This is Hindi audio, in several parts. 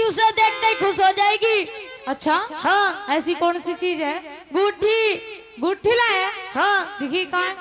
उसे देखते ही खुश हो जाएगी। अच्छा हाँ। ऐसी कौन सी चीज है? गुट्ठी। गुट्ठी लाए? हाँ। दिखी कहाँ?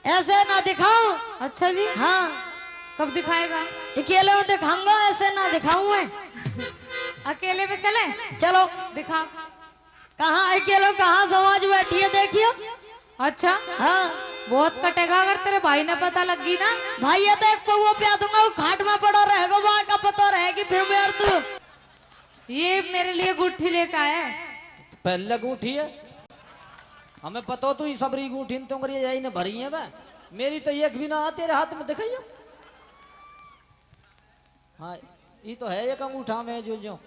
ऐसे ना दिखाओ। अच्छा जी। हाँ। कब दिखाएगा? अकेले में दिखाऊंगा, ऐसे ना दिखाऊं मैं। अकेले में चले? चलो। दिखा। कहाँ अकेले, कहाँ समाज बैठी है देखियो। अच्छा हाँ। बहुत कटेगा अगर तेरे भाई ने पता लग गई ना। भाई ये तो एक पौवा पिया दूंगा, वो खाट में पड़ा रहेगा, वहाँ का पता रहेगी फिर मेर तू। ये मेरे लिए गुट्ठी लेकर आया। पहले गुठी है हमें पता हो, तू ही सबरी गुठी तो यही ने भरी है बे। मेरी तो एक भी ना तेरे हाथ में दिखाइए। हाँ ये तो है एक अंगूठा में जो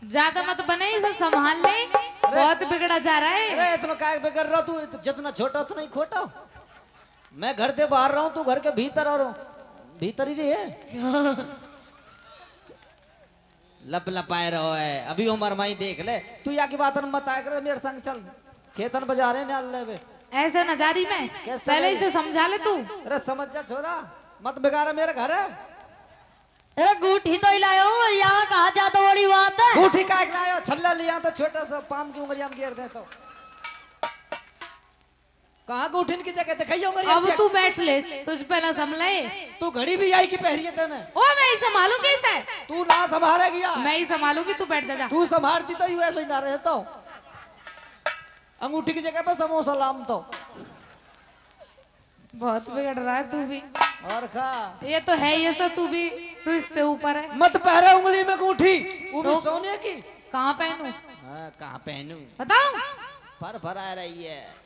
ज्यादा मत बने, इसे संभाल ले, बहुत बिगड़ा जा रहा है। अरे इतना काय बिगड़ रहा तू, जितना छोटा उतना ही खोटा। मैं घर से बाहर रहा हूँ, तू घर के भीतर और भीतर ही है। लप लपाए रहो है अभी उमर माई देख ले। तू या की बात मत आया कर, मेरे संग चल खेतन बजा रहे ने। ऐसे नजारी में पहले इसे समझा ले तू। अरे समझ जा छोरा, मत बिगाड़ा मेरा घर है। अरे गुठी तो लायो, यहाँ कहा जाता बड़ी बात है। गुठी का लायो, छल्ला लिया तो छोटा सा पाम की उंगलियां में गिर दे तो। कहाँ गुठिन की जगह दिखाइए उंगलियां। अब तू बैठ ले, तुझ पे ना संभले। तू घड़ी भी आई की पहरी है तेने। ओ मैं ही संभालूंगी इसे। तू ना संभालेगी यार। मैं ही संभालूंगी, तू बैठ जा। तू संभालती तो यूं ऐसे ही ना रहता हूँ। अंगूठी की जगह पे समोसा लाम तो। बहुत बिगड़ रहा है तू भी। और खा ये तो है, ये सब तू भी, तू इससे ऊपर है। मत पहरे उंगली में अंगूठी, वो भी तो सोने की। कहाँ पहनूं? हाँ कहाँ पहनूं बताओ। फर आ रही है।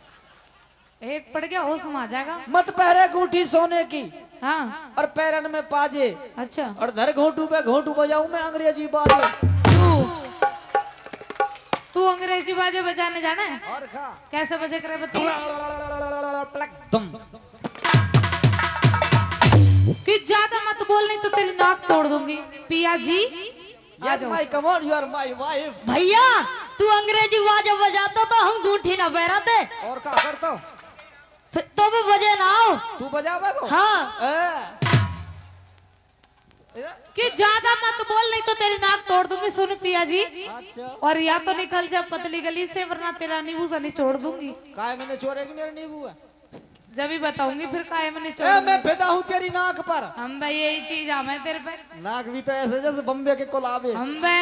एक पड़ गया होश में आ जाएगा। मत पहरे अंगूठी सोने की। हाँ। और पैरन में पाजे। अच्छा। और धर घोटू पे घोटू बजाऊं मैं अंग्रेजी बाजे। तू अंग्रेजी बाजे बजाने जाना है? और खा कैसे बजे करे बता। कि ज्यादा मत बोल, नहीं तो तेरी नाक तोड़ दूंगी। पिया जी Yes, my come on, you are my wife. भैया तू अंग्रेजी बाजा बजाता तो हम गूंठी ना बहराते। और क्या करता? तो भी बजे ना आओ। तू बजावे को? हाँ। कि ज्यादा मत बोल, नहीं तो तेरी नाक तोड़ दूंगी। सुन पिया जी। अच्छा। और या तो निकल जा पतली गली से, वरना तेरा नींबू सा निचोड़ दूंगी। काय मैंने चोरेगी मेरे नींबू है? जब ही बताऊंगी फिर काय मैंने निचोड़। मैं फिदा हूँ तेरी नाक पर। हम भाई यही चीज हमें तेरे पे। नाक भी तो ऐसे जैसे बम्बे के कोलाबे। हम बे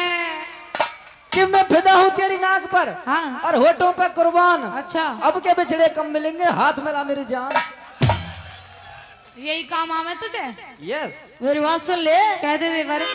कि मैं फिदा हूँ तेरी नाक पर। हाँ। और होठों पे कुर्बान। अच्छा। अब के बिछड़े कम मिलेंगे, हाथ मिला मेरी जान। यही काम हमें तुझे। यस। मेरी बात सुन ले, कह दे दे बारे।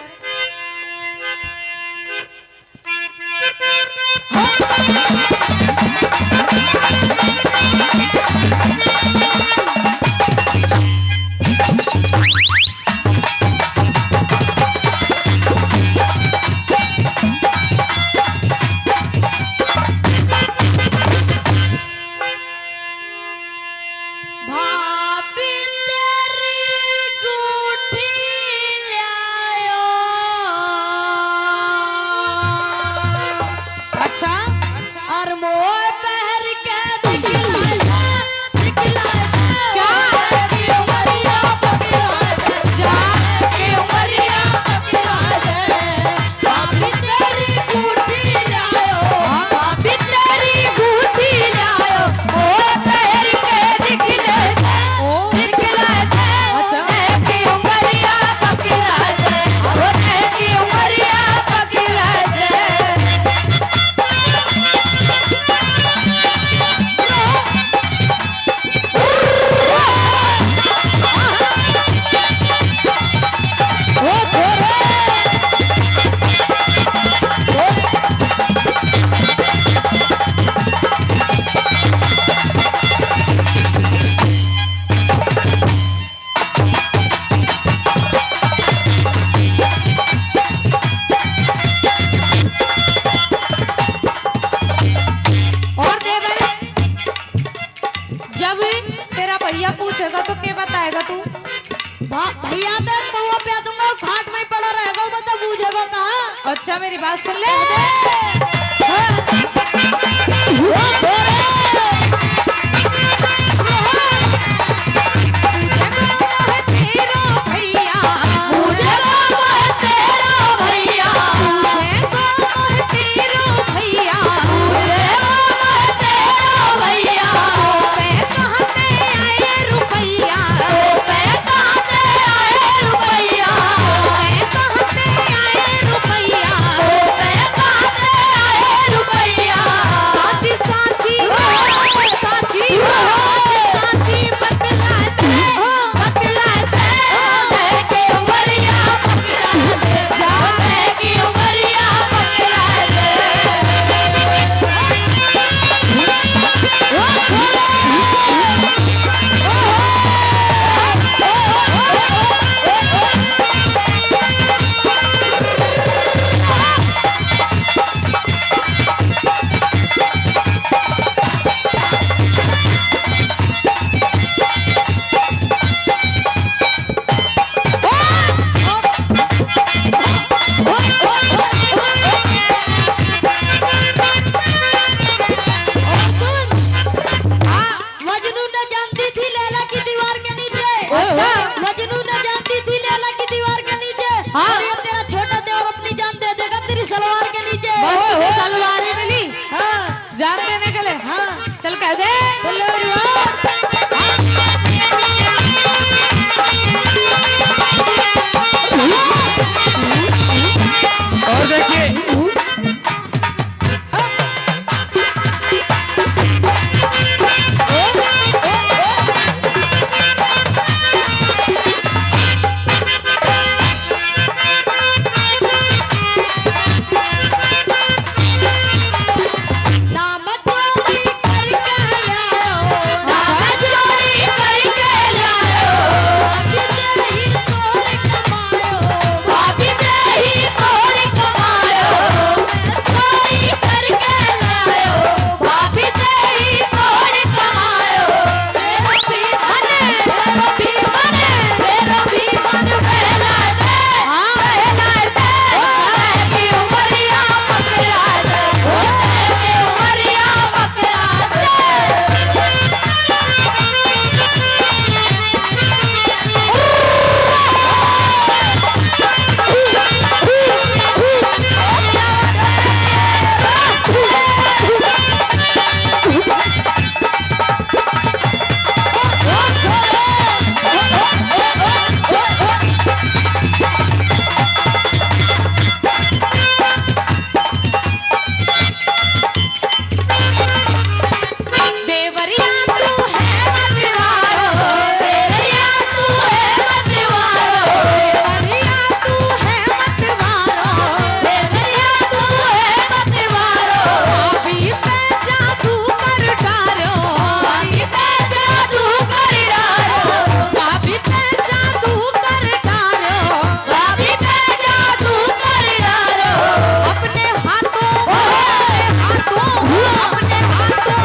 पूछेगा तो क्या बताएगा तू? भैया तो पौवा पिया दूंगा, खाट में पड़ा रहेगा, बता पूछेगा कहाँ? अच्छा मेरी बात सुन ले। भैया चल कह दे। सुन ले मेरी बात। और देखिए नाम चोरी करके लायो, नाम चोरी करके लायो, भाभी ते ही तोर कमायो, भाभी ते ही तोर कमायो। चोरी करके लायो, भाभी ते ही तोर कमायो। मेरो भी मन बहला दे, की उमरिया पकड़ा दे, की उमरिया पकड़ा दे। देवरिया तू है मतवारो, देवरिया तू है मतवारो, देवरिया तू है मतवारो। देवरिया तू है मतवारो। भाभी पे जादू कर डारो, भाभी पे जादू कर डारो, भाभी पे जादू कर डारो। भाभी पे जादू कर डारो। अपने हाथों अपने हाथों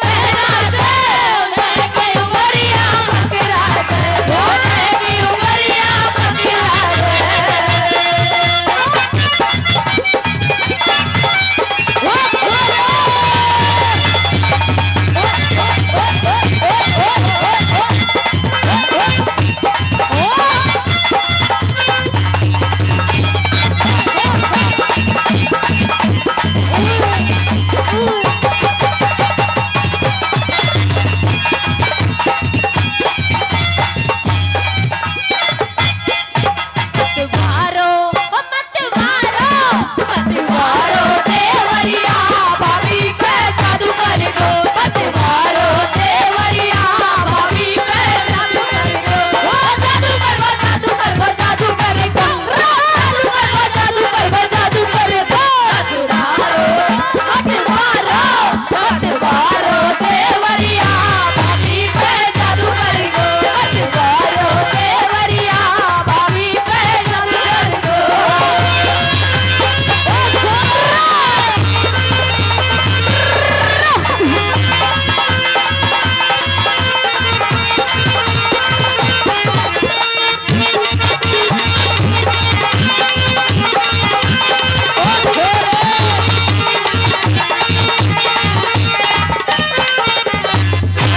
पहना दे, उन्हें की उमरिया पकड़ा दे, उन्हें की उमरिया पकड़ा दे। मतवारो, मतवारो देवरिया, भाभी पे जादू कर दो। मतवारो देवरिया, भाभी पे जादू कर दो। वो जादू कर, वो जादू कर, वो जादू कर दो। जादू कर, वो जादू कर, वो जादू कर दो। मतवारो, मतवारो देवरिया, भाभी पे जादू कर दो। मतवारो देवरिया, भाभी पे जादू कर दो।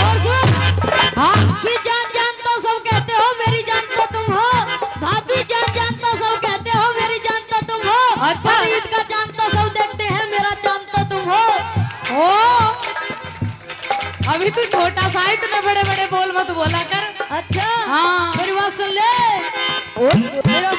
और सुन, कि जान जान तो सब कहते हो, मेरी जान तो तुम हो। भाभी जान जान तो सब कहते हो, मेरी जान तो तुम हो। अच्छा। और ईद का जान तो सब देखते हैं, मेरा जान तो तुम हो। ओ अभी तू छोटा सा है, इतने बड़े बड़े बोल मत बोला कर। अच्छा हाँ। मेरी बात सुन ले, मेरा